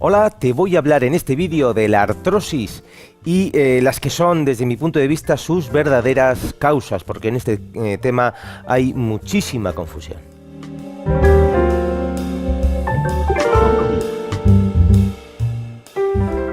Hola, te voy a hablar en este vídeo de la artrosis y las que son, desde mi punto de vista, sus verdaderas causas, porque en este tema hay muchísima confusión.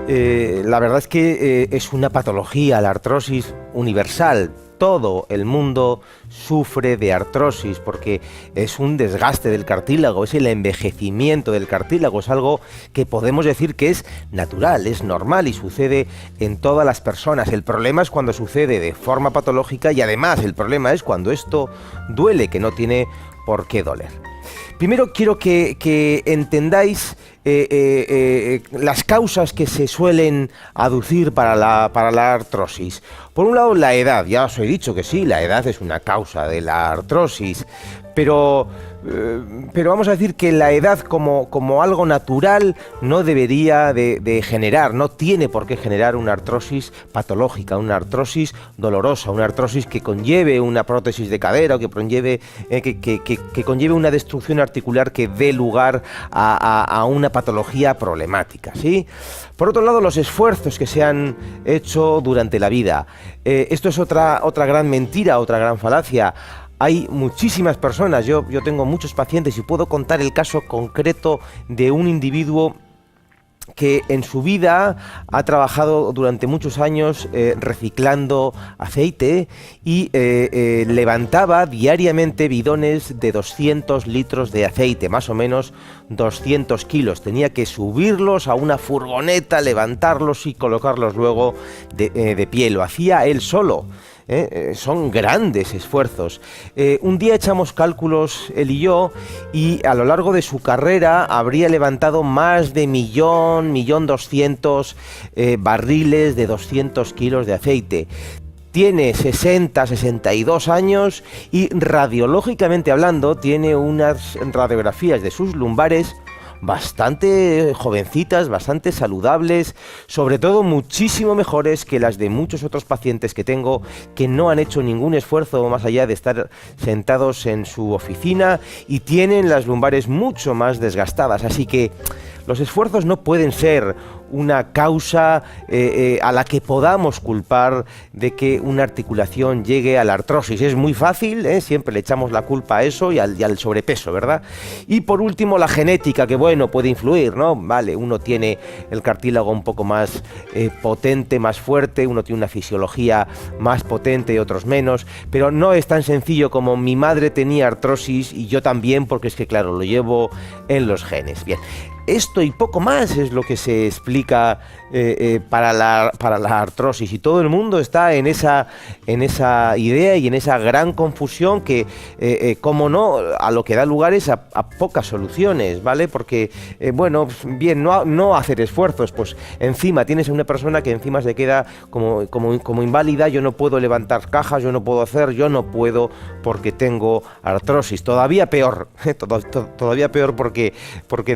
La verdad es que es una patología, la artrosis universal. Todo el mundo sufre de artrosis porque es un desgaste del cartílago, es el envejecimiento del cartílago, es algo que podemos decir que es natural, es normal y sucede en todas las personas. El problema es cuando sucede de forma patológica y además el problema es cuando esto duele, que no tiene por qué doler. Primero quiero que entendáis las causas que se suelen aducir para la artrosis. Por un lado, la edad. Ya os he dicho que sí, la edad es una causa de la artrosis, pero vamos a decir que la edad como algo natural no debería de generar, no tiene por qué generar una artrosis patológica, una artrosis dolorosa, una artrosis que conlleve una prótesis de cadera o que conlleve una destrucción articular que dé lugar a una patología problemática, ¿sí? Por otro lado, los esfuerzos que se han hecho durante la vida. Esto es otra gran mentira, otra gran falacia. Hay muchísimas personas, yo tengo muchos pacientes y puedo contar el caso concreto de un individuo que en su vida ha trabajado durante muchos años reciclando aceite y levantaba diariamente bidones de 200 litros de aceite, más o menos 200 kilos. Tenía que subirlos a una furgoneta, levantarlos y colocarlos luego de pie. Lo hacía él solo. Son grandes esfuerzos. Un día echamos cálculos él y yo, y a lo largo de su carrera habría levantado más de 1.200.000 barriles de 200 kilos de aceite. Tiene 62 años y radiológicamente hablando tiene unas radiografías de sus lumbares bastante jovencitas, bastante saludables, sobre todo muchísimo mejores que las de muchos otros pacientes que tengo que no han hecho ningún esfuerzo más allá de estar sentados en su oficina y tienen las lumbares mucho más desgastadas. Así que los esfuerzos no pueden ser una causa a la que podamos culpar de que una articulación llegue a la artrosis. Es muy fácil, siempre le echamos la culpa a eso y al sobrepeso, ¿verdad? Y por último, la genética, que bueno, puede influir, ¿no? Vale, uno tiene el cartílago un poco más potente, más fuerte, uno tiene una fisiología más potente y otros menos, pero no es tan sencillo como mi madre tenía artrosis y yo también, porque es que claro, lo llevo en los genes. Bien. Esto y poco más es lo que se explica para la artrosis, y todo el mundo está en esa idea y en esa gran confusión que, como no, a lo que da lugar es a pocas soluciones, ¿vale? Porque, bueno, bien, no hacer esfuerzos, pues encima tienes a una persona que encima se queda como inválida. Yo no puedo levantar cajas, yo no puedo porque tengo artrosis. Todavía peor, todavía peor porque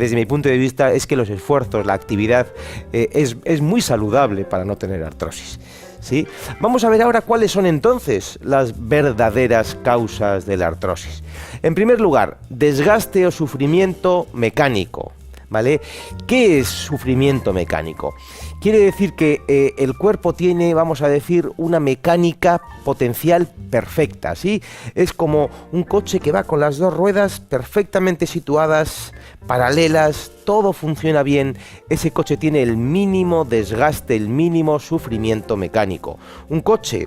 desde mi punto de vista es que los esfuerzos, la actividad es muy saludable para no tener artrosis, ¿sí? Vamos a ver ahora cuáles son entonces las verdaderas causas de la artrosis. En primer lugar, desgaste o sufrimiento mecánico, ¿vale? ¿Qué es sufrimiento mecánico? Quiere decir que el cuerpo tiene, vamos a decir, una mecánica potencial perfecta, ¿sí? Es como un coche que va con las dos ruedas perfectamente situadas, paralelas, todo funciona bien. Ese coche tiene el mínimo desgaste, el mínimo sufrimiento mecánico. Un coche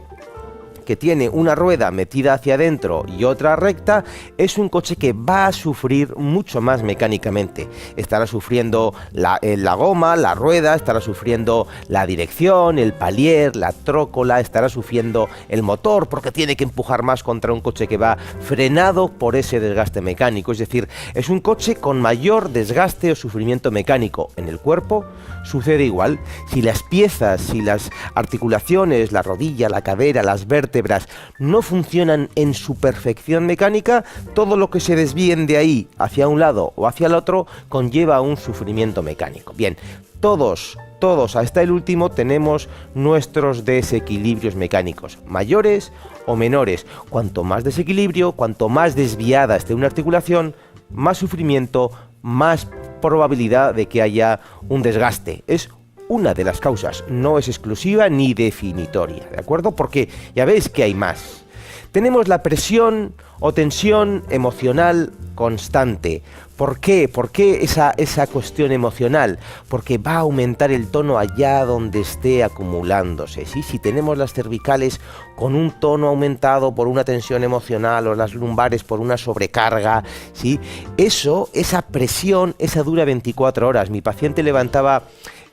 que tiene una rueda metida hacia adentro y otra recta, es un coche que va a sufrir mucho más mecánicamente. Estará sufriendo la goma, la rueda, estará sufriendo la dirección, el palier, la trócola, estará sufriendo el motor porque tiene que empujar más contra un coche que va frenado por ese desgaste mecánico. Es decir, es un coche con mayor desgaste o sufrimiento mecánico. En el cuerpo sucede igual. Si las piezas, si las articulaciones, la rodilla, la cadera, las vértebras no funcionan en su perfección mecánica, todo lo que se desvíen de ahí hacia un lado o hacia el otro conlleva un sufrimiento mecánico. Bien, todos, hasta el último, tenemos nuestros desequilibrios mecánicos, mayores o menores. Cuanto más desequilibrio, cuanto más desviada esté una articulación, más sufrimiento, más probabilidad de que haya un desgaste. Es una de las causas, no es exclusiva ni definitoria, ¿de acuerdo? Porque ya veis que hay más. Tenemos la presión o tensión emocional constante. ¿Por qué? ¿Por qué esa cuestión emocional? Porque va a aumentar el tono allá donde esté acumulándose, ¿sí? Si tenemos las cervicales con un tono aumentado por una tensión emocional o las lumbares por una sobrecarga, ¿sí? Esa presión, esa dura 24 horas. Mi paciente levantaba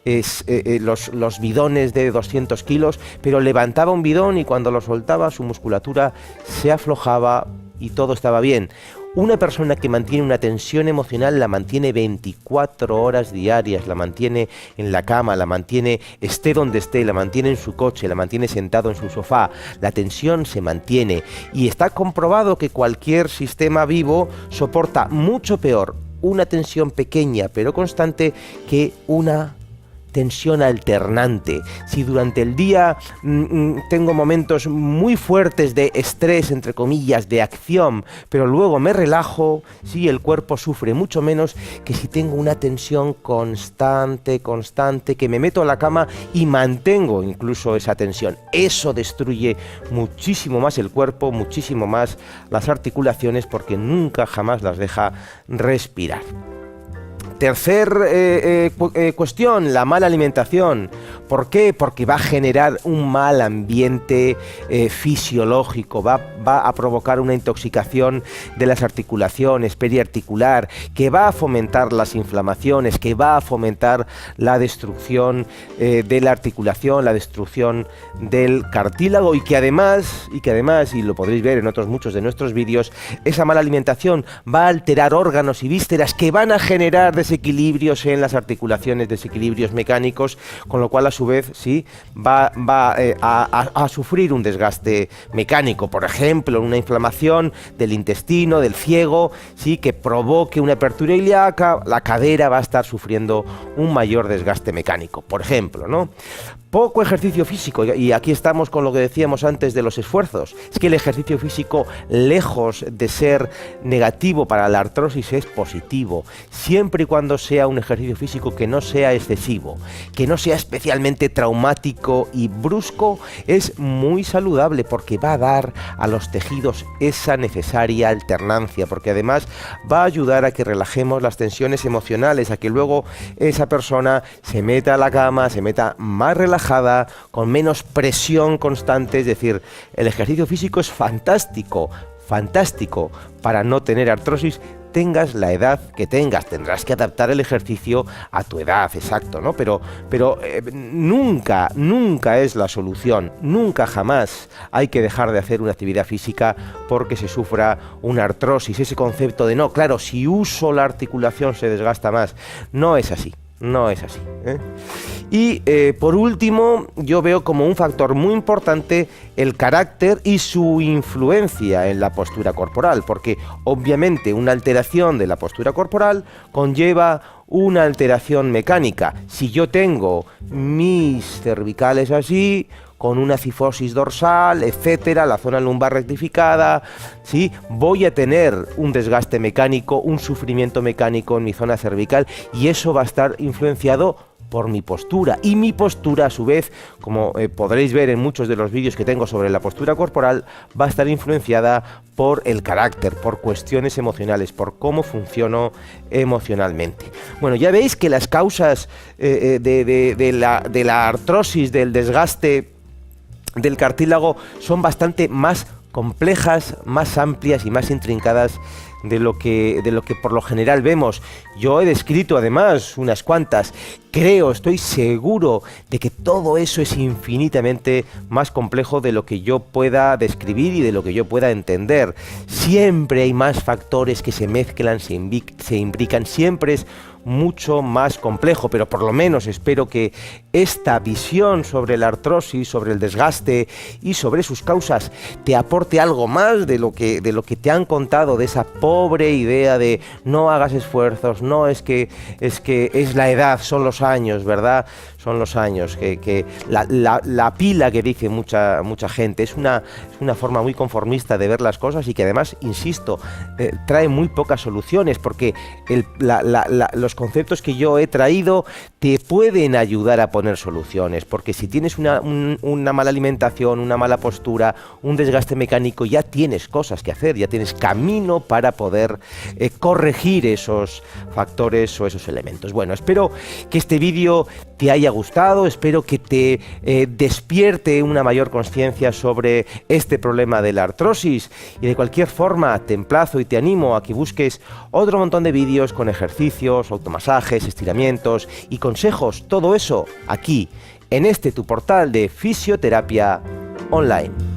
los bidones de 200 kilos, pero levantaba un bidón y cuando lo soltaba su musculatura se aflojaba y todo estaba bien. Una persona que mantiene una tensión emocional la mantiene 24 horas diarias, la mantiene en la cama, la mantiene esté donde esté, la mantiene en su coche, la mantiene sentado en su sofá. La tensión se mantiene y está comprobado que cualquier sistema vivo soporta mucho peor una tensión pequeña pero constante que una tensión alternante. Si durante el día tengo momentos muy fuertes de estrés, entre comillas, de acción, pero luego me relajo, sí, el cuerpo sufre mucho menos que si tengo una tensión constante, que me meto a la cama y mantengo incluso esa tensión. Eso destruye muchísimo más el cuerpo, muchísimo más las articulaciones, porque nunca jamás las deja respirar. Tercer cuestión, la mala alimentación. ¿Por qué? Porque va a generar un mal ambiente fisiológico, va a provocar una intoxicación de las articulaciones, periarticular, que va a fomentar las inflamaciones, que va a fomentar la destrucción de la articulación, la destrucción del cartílago y que además, y lo podréis ver en otros muchos de nuestros vídeos, esa mala alimentación va a alterar órganos y vísceras que van a generar desequilibrios en las articulaciones, desequilibrios mecánicos, con lo cual a su vez sí va a sufrir un desgaste mecánico, por ejemplo, una inflamación del intestino, del ciego, sí, que provoque una apertura ilíaca, la cadera va a estar sufriendo un mayor desgaste mecánico, por ejemplo, ¿no? Poco ejercicio físico, y aquí estamos con lo que decíamos antes de los esfuerzos. Es que el ejercicio físico, lejos de ser negativo para la artrosis, es positivo, siempre y cuando sea un ejercicio físico que no sea excesivo, que no sea especialmente traumático y brusco. Es muy saludable porque va a dar a los tejidos esa necesaria alternancia, porque además va a ayudar a que relajemos las tensiones emocionales, a que luego esa persona se meta a la cama, se meta más relajada, con menos presión constante. Es decir, el ejercicio físico es fantástico para no tener artrosis, tengas la edad que tengas. Tendrás que adaptar el ejercicio a tu edad, exacto, ¿no? Pero nunca es la solución, nunca jamás hay que dejar de hacer una actividad física porque se sufra una artrosis. Ese concepto de no, claro, si uso la articulación se desgasta más, no es así. No es así, ¿eh? Y por último, yo veo como un factor muy importante el carácter y su influencia en la postura corporal, porque obviamente una alteración de la postura corporal conlleva una alteración mecánica. Si yo tengo mis cervicales así, con una cifosis dorsal, etcétera, la zona lumbar rectificada, ¿sí? Voy a tener un desgaste mecánico, un sufrimiento mecánico en mi zona cervical, y eso va a estar influenciado por mi postura, y mi postura a su vez, como podréis ver en muchos de los vídeos que tengo sobre la postura corporal, va a estar influenciada por el carácter, por cuestiones emocionales, por cómo funciono emocionalmente. Bueno, ya veis que las causas de la artrosis, del desgaste del cartílago, son bastante más complejas, más amplias y más intrincadas de lo que por lo general vemos. Yo he descrito además unas cuantas. Estoy seguro de que todo eso es infinitamente más complejo de lo que yo pueda describir y de lo que yo pueda entender. Siempre hay más factores que se mezclan, se imbrican, siempre es mucho más complejo, pero por lo menos espero que esta visión sobre la artrosis, sobre el desgaste y sobre sus causas te aporte algo más de lo que te han contado, de esa pobre idea de no hagas esfuerzos, no es que es la edad, son los años, ¿verdad? Son los años, que la pila que dice mucha gente es una forma muy conformista de ver las cosas y que además, insisto, trae muy pocas soluciones, porque los conceptos que yo he traído te pueden ayudar a poner soluciones, porque si tienes una mala alimentación, una mala postura, un desgaste mecánico, ya tienes cosas que hacer, ya tienes camino para poder corregir esos factores o esos elementos. Bueno, espero que este vídeo te haya gustado, espero que te despierte una mayor conciencia sobre este problema de la artrosis, y de cualquier forma te emplazo y te animo a que busques otro montón de vídeos con ejercicios, automasajes, estiramientos y consejos, todo eso aquí en este tu portal de fisioterapia online.